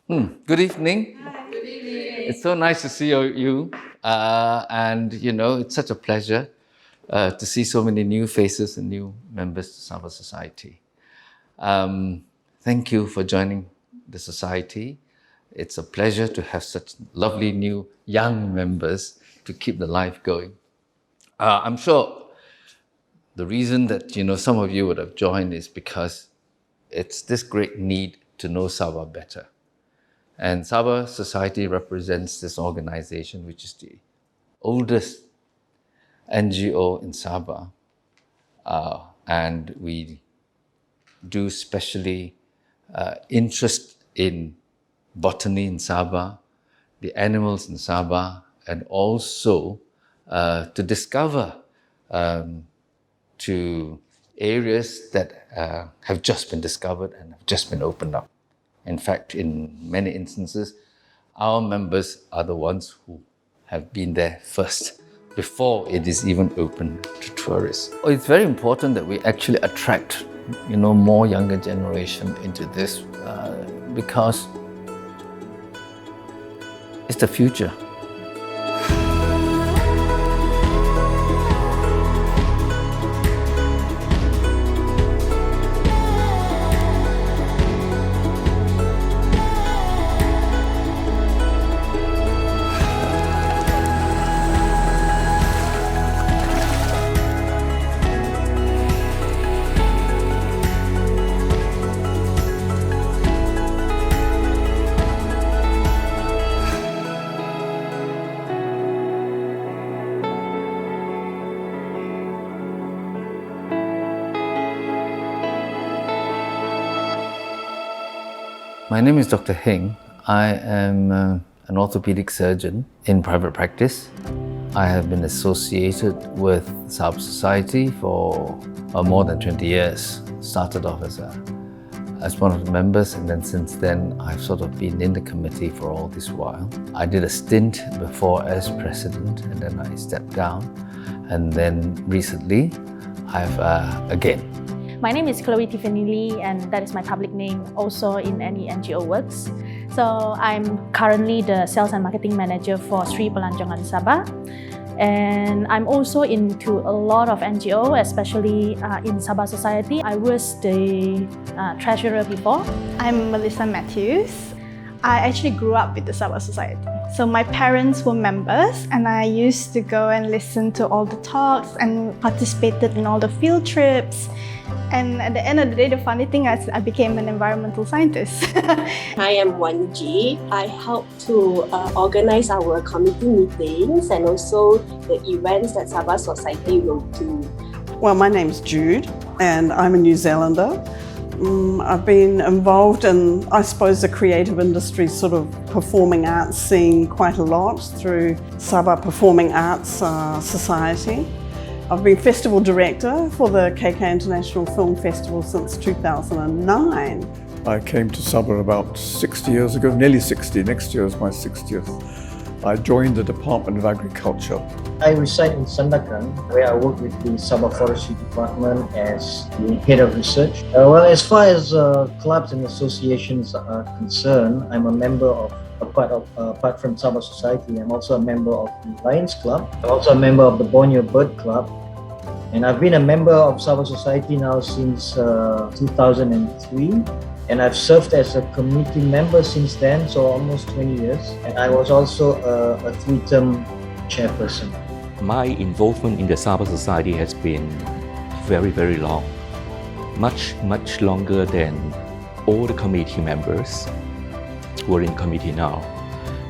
Good evening. Hi, good evening. It's so nice to see you. And, it's such a pleasure to see so many new faces and new members to Sabah Society. Thank you for joining the society. It's a pleasure to have such lovely new young members to keep the life going. I'm sure the reason that, some of you would have joined is because it's this great need to know Sabah better. And Sabah Society represents this organization, which is the oldest NGO in Sabah. And we do specially interest in botany in Sabah, the animals in Sabah, and also to discover to areas that have just been discovered and have just been opened up. In fact, in many instances, our members are the ones who have been there first, before it is even open to tourists. It's very important that we actually attract, more younger generation into this because it's the future. My name is Dr. Heng. I am an orthopedic surgeon in private practice. I have been associated with Sabah Society for more than 20 years. Started off as one of the members, and then since then I've sort of been in the committee for all this while. I did a stint before as president, and then I stepped down, and then recently I've again. My name is Chloe Tiffany Lee, and that is my public name also in any NGO works. So I'm currently the sales and marketing manager for Sri Pelancongan Sabah. And I'm also into a lot of NGO, especially in Sabah Society. I was the treasurer before. I'm Melissa Matthews. I actually grew up with the Sabah Society. So my parents were members, and I used to go and listen to all the talks and participated in all the field trips. And at the end of the day, the funny thing is I became an environmental scientist. I am Wan Ji. I help to organize our committee meetings and also the events that Sabah Society will do. Well, my name's Jude, and I'm a New Zealander. I've been involved in, I suppose, the creative industry, sort of performing arts scene quite a lot through Sabah Performing Arts Society. I've been festival director for the KK International Film Festival since 2009. I came to Sabah about 60 years ago, nearly 60. Next year is my 60th. I joined the Department of Agriculture. I reside in Sandakan, where I work with the Sabah Forestry Department as the head of research. As far as clubs and associations are concerned, I'm a member of apart from Sabah Society, I'm also a member of the Lions Club. I'm also a member of the Borneo Bird Club. And I've been a member of Sabah Society now since 2003. And I've served as a committee member since then, so almost 20 years. And I was also a three-term chairperson. My involvement in the Sabah Society has been very, very long. Much longer than all the committee members who are in committee now.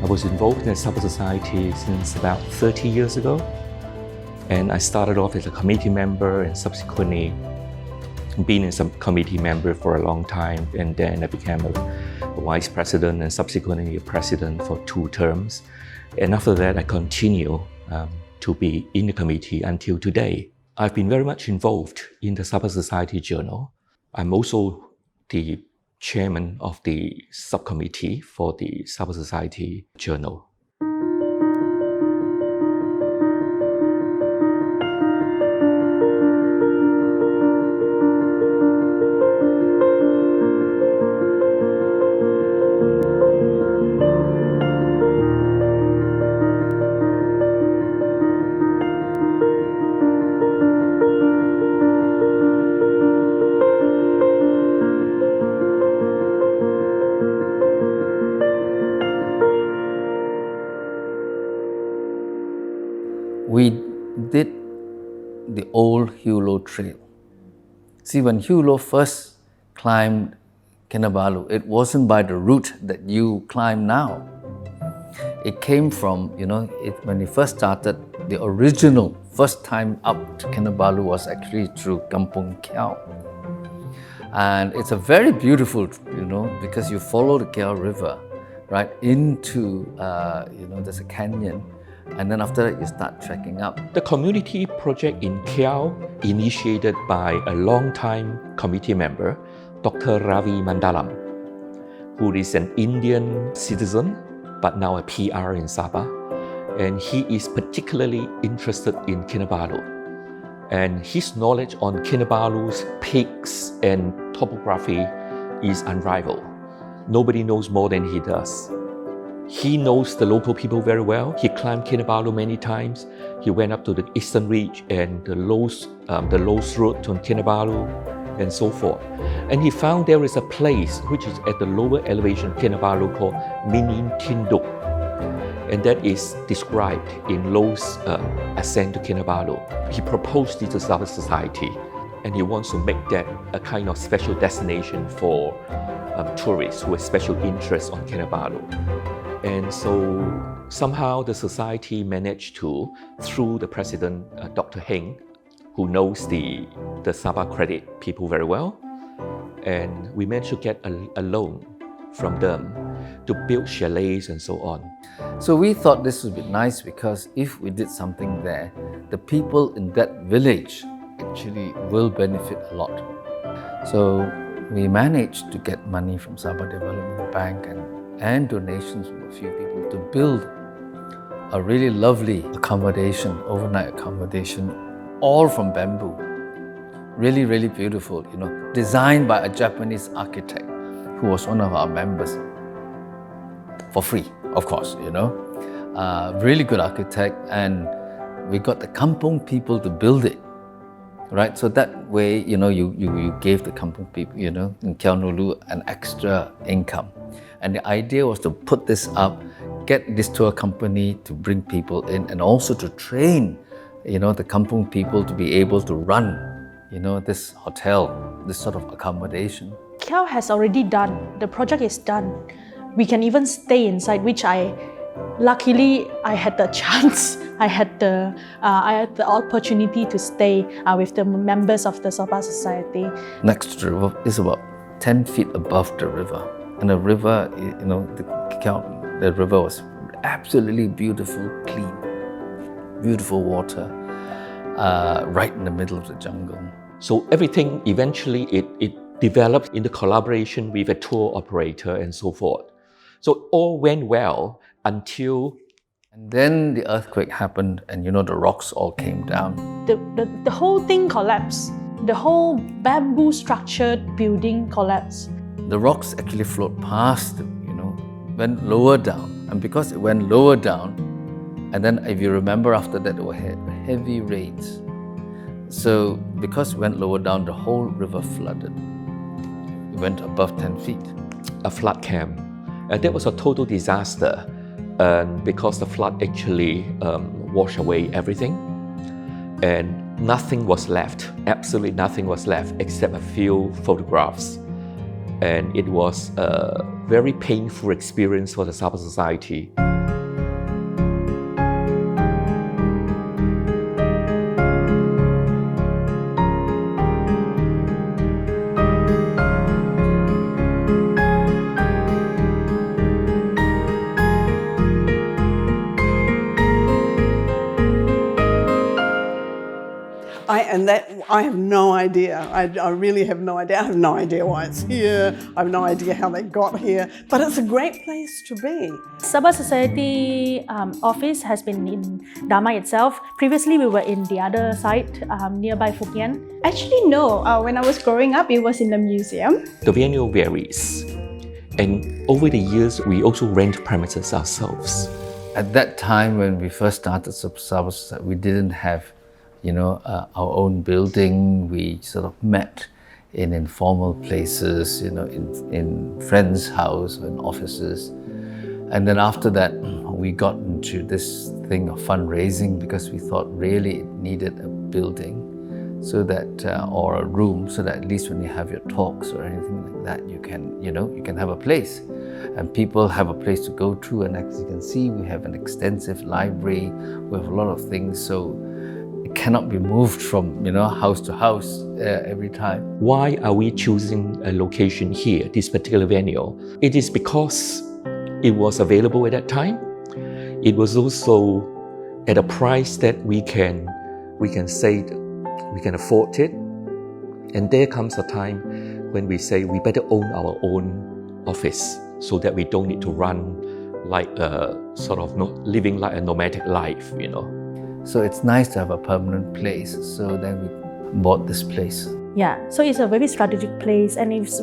I was involved in the Sabah Society since about 30 years ago. And I started off as a committee member and subsequently been a committee member for a long time. And then I became a vice president and subsequently a president for 2 terms. And after that, I continue to be in the committee until today. I've been very much involved in the Sabah Society Journal. I'm also the chairman of the subcommittee for the Sabah Society Journal. the old Hulo Trail. See, when Hulo first climbed Kinabalu, it wasn't by the route that you climb now. It came from, when it first started, the original first time up to Kinabalu was actually through Kampung Kiao. And it's a very beautiful, because you follow the Kiao River, right, into, there's a canyon. And then after that, you start trekking up. The community project in Kiao, initiated by a long-time committee member, Dr. Ravi Mandalam, who is an Indian citizen, but now a PR in Sabah. And he is particularly interested in Kinabalu. And his knowledge on Kinabalu's peaks and topography is unrivaled. Nobody knows more than he does. He knows the local people very well. He climbed Kinabalu many times. He went up to the eastern ridge and the Lows road on Kinabalu and so forth. And he found there is a place which is at the lower elevation of Kinabalu called Minin Tinduk. And that is described in Low's ascent to Kinabalu. He proposed it to Sabah Society, and he wants to make that a kind of special destination for tourists who have special interest on Kinabalu. And so somehow the society managed to, through the president, Dr. Heng, who knows the Sabah credit people very well, and we managed to get a loan from them to build chalets and so on. So we thought this would be nice because if we did something there, the people in that village actually will benefit a lot. So we managed to get money from Sabah Development Bank and donations from a few people to build a really lovely accommodation, overnight accommodation, all from bamboo. Really, really beautiful, designed by a Japanese architect who was one of our members. For free, of course, really good architect, and we got the Kampung people to build it, right? So that way, you gave the Kampung people, in Kiaunulu, an extra income. And the idea was to put this up, get this tour company to bring people in, and also to train, the Kampung people to be able to run, this hotel, this sort of accommodation. Kiao has already done. The project is done. We can even stay inside, which luckily I had the chance. I had the opportunity to stay with the members of the Sabah Society. Next to the river is about 10 feet above the river. And the river, the river was absolutely beautiful, clean, beautiful water, right in the middle of the jungle. So everything eventually it developed in the collaboration with a tour operator and so forth. So all went well until... And then the earthquake happened and the rocks all came down. The whole thing collapsed. The whole bamboo structured building collapsed. The rocks actually flowed past, went lower down. And because it went lower down, and then if you remember after that, there were heavy rains. So because it went lower down, the whole river flooded. It went above 10 feet. A flood came. That was a total disaster because the flood actually washed away everything. And nothing was left, absolutely nothing was left except a few photographs. And it was a very painful experience for the Sabah Society. I have no idea. I really have no idea. I have no idea why it's here. I have no idea how they got here. But it's a great place to be. Sabah Society office has been in Damai itself. Previously, we were in the other side, nearby Phuket. Actually, no. When I was growing up, it was in the museum. The venue varies. And over the years, we also rent premises ourselves. At that time, when we first started Sabah Society, we didn't have our own building. We sort of met in informal places, in friends' house and offices. And then after that, we got into this thing of fundraising because we thought really it needed a building. so that, or a room, so that at least when you have your talks or anything like that, you can have a place, and people have a place to go to. And as you can see, we have an extensive library. We have a lot of things, so it cannot be moved from house to house every time. Why are we choosing a location here, this particular venue? It is because it was available at that time. It was also at a price that we can say we can afford it. And there comes a time when we say we better own our own office so that we don't need to run like a sort of living like a nomadic life, So it's nice to have a permanent place. So then we bought this place. Yeah, so it's a very strategic place, and it's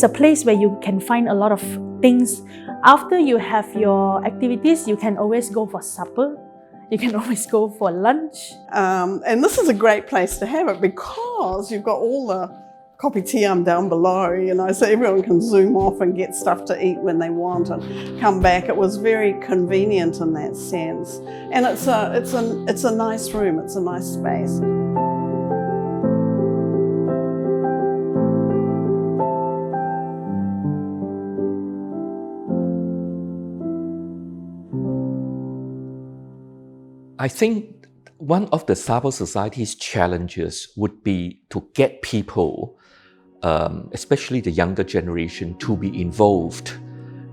a place where you can find a lot of things. After you have your activities, you can always go for supper. You can always go for lunch. And this is a great place to have it because you've got all the kopitiam down below, so everyone can zoom off and get stuff to eat when they want and come back. It was very convenient in that sense. And it's a nice room, it's a nice space. I think one of the Sabah Society's challenges would be to get people, especially the younger generation, to be involved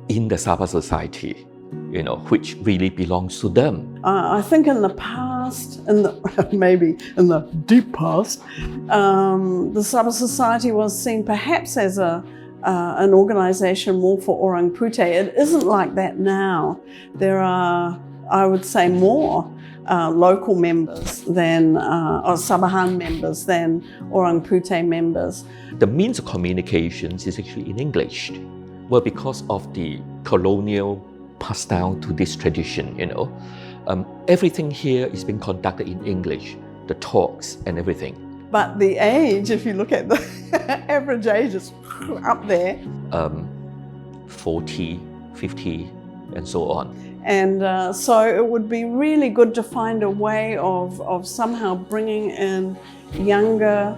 in the Sabah Society, which really belongs to them. I think in the past, maybe in the deep past, the Sabah Society was seen perhaps as an organisation more for Orang Putih. It isn't like that now. There are, I would say, more local members than, or Sabahan members than Orang Putih members. The means of communications is actually in English. Well, because of the colonial passed down to this tradition, everything here is being conducted in English, the talks and everything. But the age, if you look at the average age, is up there. 40, 50, and so on. And so it would be really good to find a way of somehow bringing in younger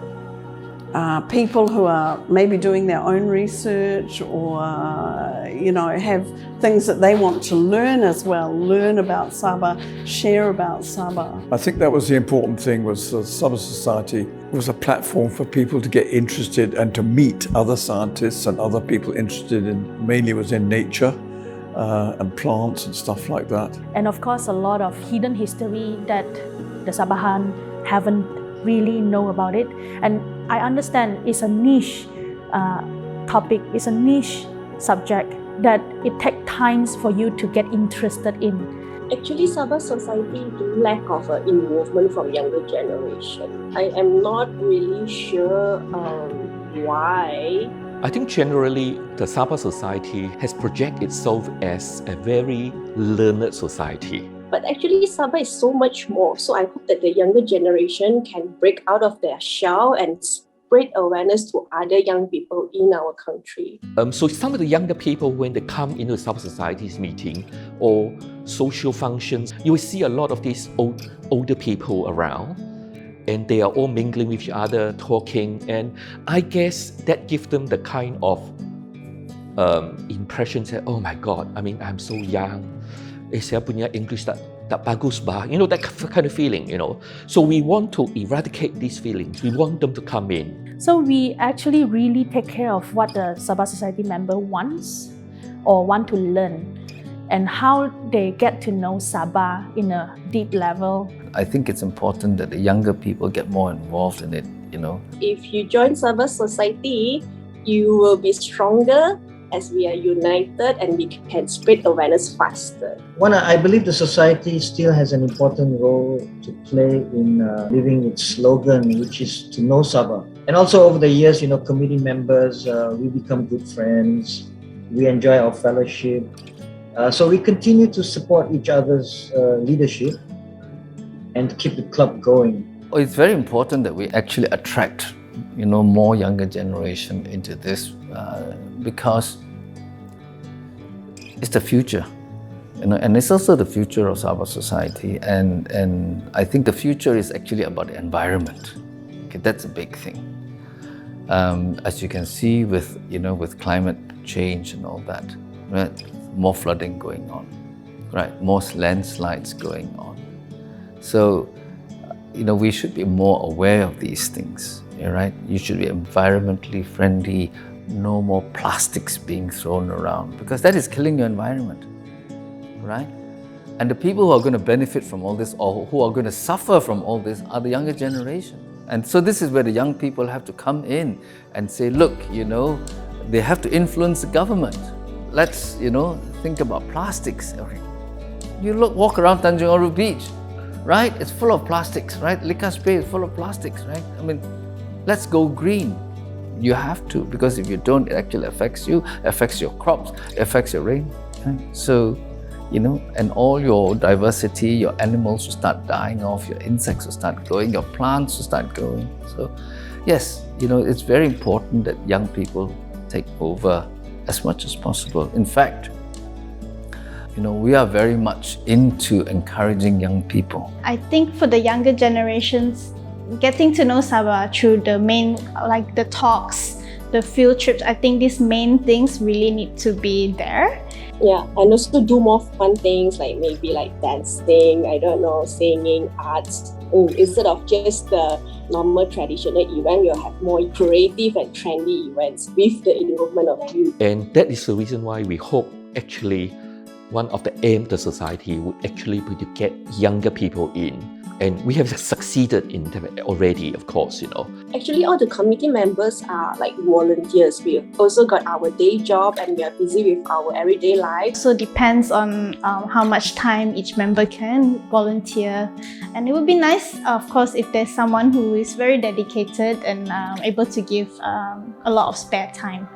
people who are maybe doing their own research or, have things that they want to learn as well, learn about Sabah, share about Sabah. I think that was the important thing, was the Sabah Society was a platform for people to get interested and to meet other scientists and other people interested mainly was in nature. And plants and stuff like that. And of course, a lot of hidden history that the Sabahan haven't really know about it. And I understand it's a niche topic, it's a niche subject that it takes time for you to get interested in. Actually, Sabah Society do lack of involvement from younger generation. I am not really sure why. I think generally the Sabah Society has projected itself as a very learned society. But actually Sabah is so much more. So I hope that the younger generation can break out of their shell and spread awareness to other young people in our country. So some of the younger people, when they come into the Sabah Society's meeting or social functions, you will see a lot of these older people around. And they are all mingling with each other, talking, and I guess that gives them the kind of impression that, oh my God, I'm so young. Saya punya English tak bagus bah. That kind of feeling, So we want to eradicate these feelings. We want them to come in. So we actually really take care of what the Sabah Society member wants or want to learn, and how they get to know Sabah in a deep level. I think it's important that the younger people get more involved in it, If you join Sabah Society, you will be stronger as we are united and we can spread awareness faster. I believe the society still has an important role to play in living its slogan, which is to know Sabah. And also over the years, committee members, we become good friends. We enjoy our fellowship. So we continue to support each other's leadership and keep the club going. It's very important that we actually attract, more younger generation into this because it's the future. and it's also the future of Sabah society. And I think the future is actually about the environment. Okay, that's a big thing. As you can see with climate change and all that, right? More flooding going on, right? More landslides going on. So, we should be more aware of these things, right? You should be environmentally friendly, no more plastics being thrown around, because that is killing your environment, right? And the people who are going to benefit from all this, or who are going to suffer from all this, are the younger generation. And so this is where the young people have to come in and say, look, they have to influence the government. Let's, think about plastics. You walk around Tanjung Oru Beach, right? It's full of plastics, right? Likas Bay is full of plastics, right? I mean, let's go green. You have to, because if you don't, it actually affects you, affects your crops, affects your rain. Right? So, and all your diversity, your animals will start dying off, your insects will start going, your plants will start going. So, yes, it's very important that young people take over as much as possible. In fact, we are very much into encouraging young people. I think for the younger generations, getting to know Sabah through the main, like the talks, the field trips, I think these main things really need to be there. Yeah, and also do more fun things like maybe like dancing, I don't know, singing, arts. Instead of just the normal traditional event, you'll have more creative and trendy events with the involvement of youth. And that is the reason why we hope actually one of the aims of the society would actually be to get younger people in. And we have succeeded in that already, of course, Actually, all the committee members are like volunteers. We've also got our day job and we are busy with our everyday life. So depends on how much time each member can volunteer. And it would be nice, of course, if there's someone who is very dedicated and able to give a lot of spare time.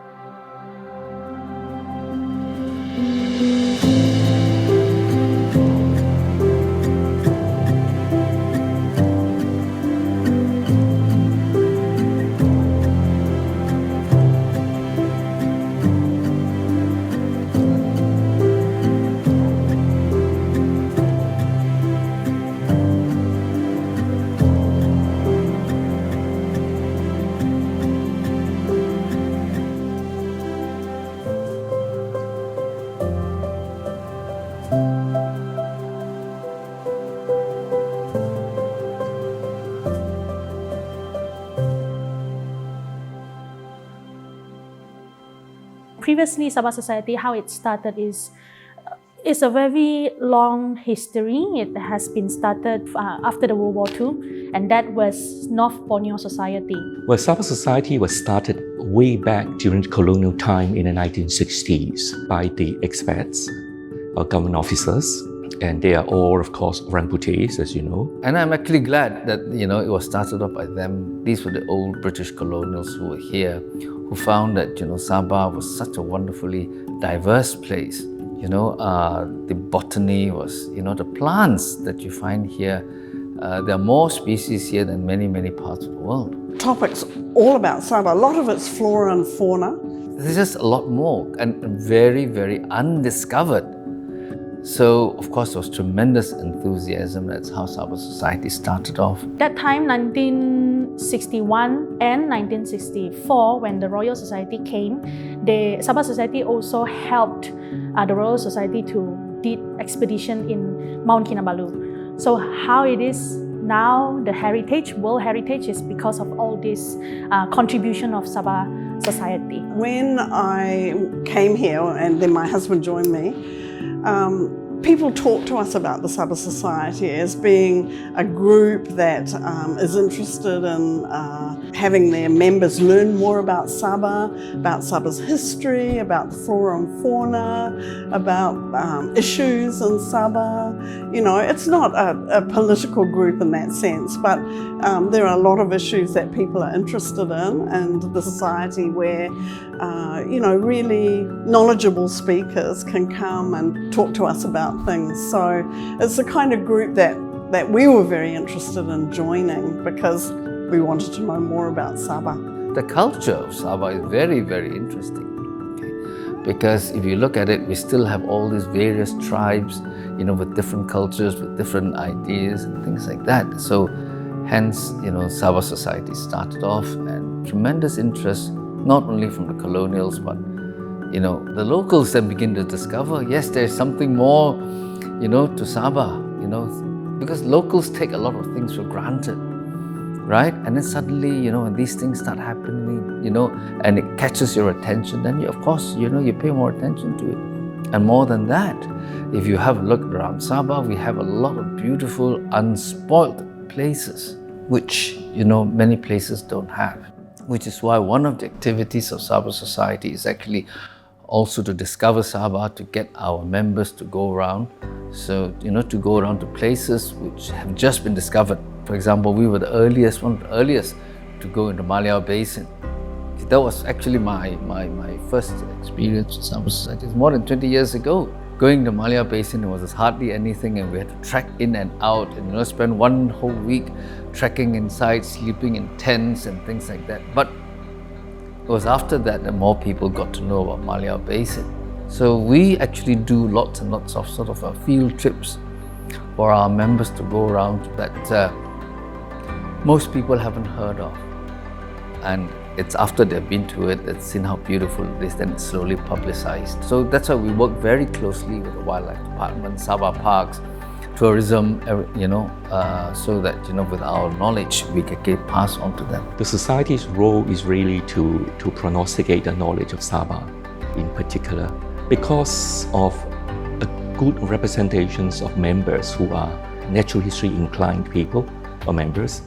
Previously, Sabah Society, how it started is a very long history. It has been started after the World War II, and that was North Borneo Society. Well, Sabah Society was started way back during colonial time in the 1960s by the expats, or government officers, and they are all, of course, Orangutangs, as you know. And I'm actually glad that, it was started off by them. These were the old British colonials who were here, who found that, Sabah was such a wonderfully diverse place. The botany was, the plants that you find here, there are more species here than many, many parts of the world. Topics all about Sabah. A lot of it's flora and fauna. There's just a lot more and very, very undiscovered. So, of course, there was tremendous enthusiasm. That's how Sabah Society started off. That time, 1961 and 1964, when the Royal Society came, the Sabah Society also helped the Royal Society to did expedition in Mount Kinabalu. So how it is now, the heritage, world heritage, is because of all this contribution of Sabah Society. When I came here and then my husband joined me, people talk to us about the Sabah Society as being a group that is interested in having their members learn more about Sabah's history, about the flora and fauna, about issues in Sabah. It's not a political group in that sense, but there are a lot of issues that people are interested in, and the society where really knowledgeable speakers can come and talk to us about things. So it's the kind of group that we were very interested in joining because we wanted to know more about Sabah. The culture of Sabah is very, very interesting. Okay? Because if you look at it, we still have all these various tribes, with different cultures, with different ideas and things like that. So hence, Sabah Society started off, and tremendous interest, not only from the colonials, but the locals then begin to discover, yes, there's something more, to Sabah, because locals take a lot of things for granted, right? And then suddenly, when these things start happening, and it catches your attention, then of course, you pay more attention to it. And more than that, if you have a look around Sabah, we have a lot of beautiful, unspoiled places, which, many places don't have. Which is why one of the activities of Sabah Society is actually also to discover Sabah, to get our members to go around. So, to go around to places which have just been discovered. For example, we were one of the earliest to go into Malaya Basin. That was actually my first experience with Sabah Society. It's more than 20 years ago. Going to Malaya Basin, there was hardly anything, and we had to trek in and out and spend one whole week trekking inside, sleeping in tents and things like that. But it was after that more people got to know about Malaya Basin. So we actually do lots and lots of sort of field trips for our members to go around that most people haven't heard of. And it's after they've been to it, they've seen how beautiful it is, then it's slowly publicized. So that's why we work very closely with the Wildlife Department, Sabah Parks, tourism, so that, with our knowledge, we can get passed on to them. The Society's role is really to prognosticate the knowledge of Sabah in particular, because of a good representations of members who are natural history inclined people or members.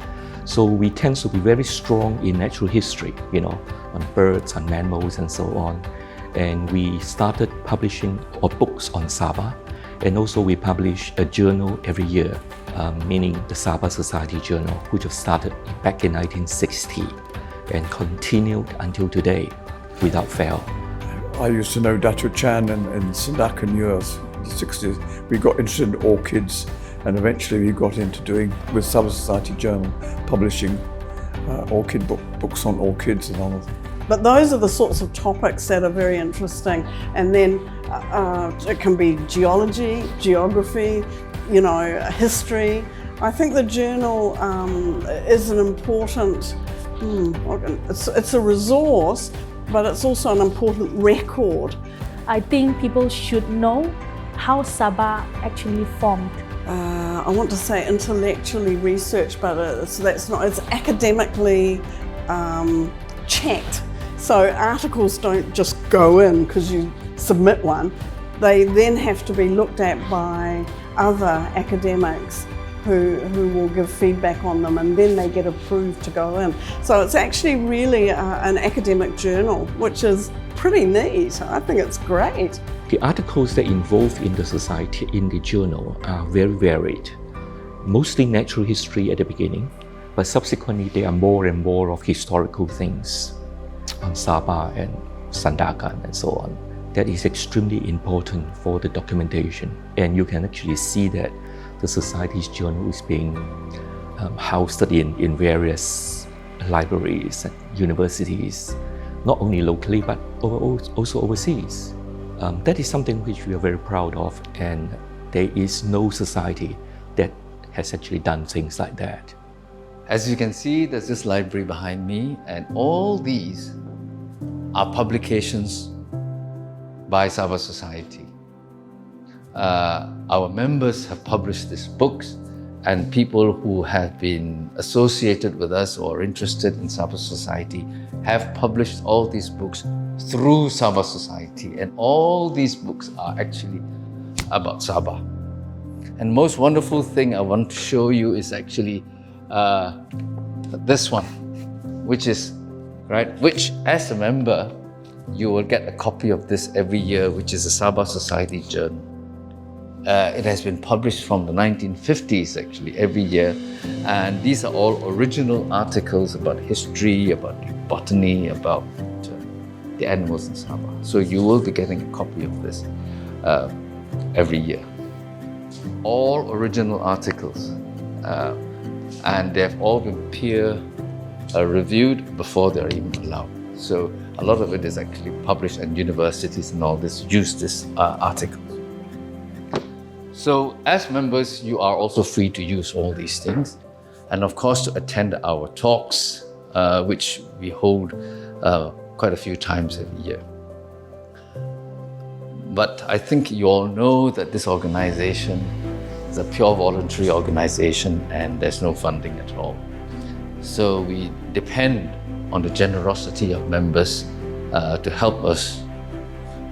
So we tend to be very strong in natural history, on birds, on mammals and so on. And we started publishing books on Sabah. And also we publish a journal every year, meaning the Sabah Society Journal, which was started back in 1960 and continued until today without fail. I used to know Datu Chan in Sandakan years, in the 60s. We got interested in orchids, and eventually we got into doing, with Sabah Society Journal, publishing orchid books on orchids and all of that. But those are the sorts of topics that are very interesting. And then it can be geology, geography, history. I think the journal is an important, it's a resource, but it's also an important record. I think people should know how Sabah actually formed. I want to say intellectually researched, but that's not, it's academically checked. So articles don't just go in because you submit one. They then have to be looked at by other academics who will give feedback on them, and then they get approved to go in. So it's actually really an academic journal, which is pretty neat. I think it's great. The articles that involve in the society, in the journal, are very varied. Mostly natural history at the beginning, but subsequently there are more and more of historical things on Sabah and Sandakan and so on. That is extremely important for the documentation. And you can actually see that the Society's journal is being housed in various libraries and universities, not only locally but also overseas. That is something which we are very proud of, and there is no society that has actually done things like that. As you can see, there's this library behind me, and all these are publications by Sabah Society. Our members have published these books, and people who have been associated with us or interested in Sabah Society have published all these books through Sabah Society, and all these books are actually about Sabah. And most wonderful thing I want to show you is actually this one, which as a member, you will get a copy of this every year, which is the Sabah Society Journal. It has been published from the 1950s actually, every year. And these are all original articles about history, about botany, about the animals in Sabah. So you will be getting a copy of this every year. All original articles. And they've all been peer reviewed before they're even allowed. So a lot of it is actually published, and universities and all this use this article. So as members, you are also free to use all these things. And of course, to attend our talks, which we hold quite a few times every year. But I think you all know that this organization is a pure voluntary organization and there's no funding at all. So we depend on the generosity of members to help us,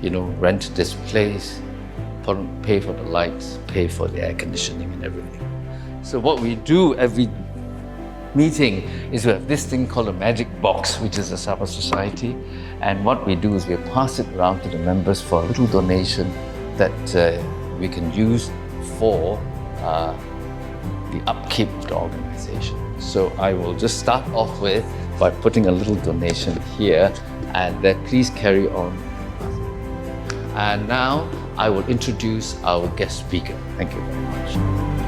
rent this place, pay for the lights, pay for the air conditioning and everything. So what we do every meeting is we have this thing called a magic box, which is the Sabah Society. And what we do is we pass it around to the members for a little donation that we can use for the upkeep of the organization. So I will just start off with by putting a little donation here, and then please carry on. And now I will introduce our guest speaker. Thank you very much.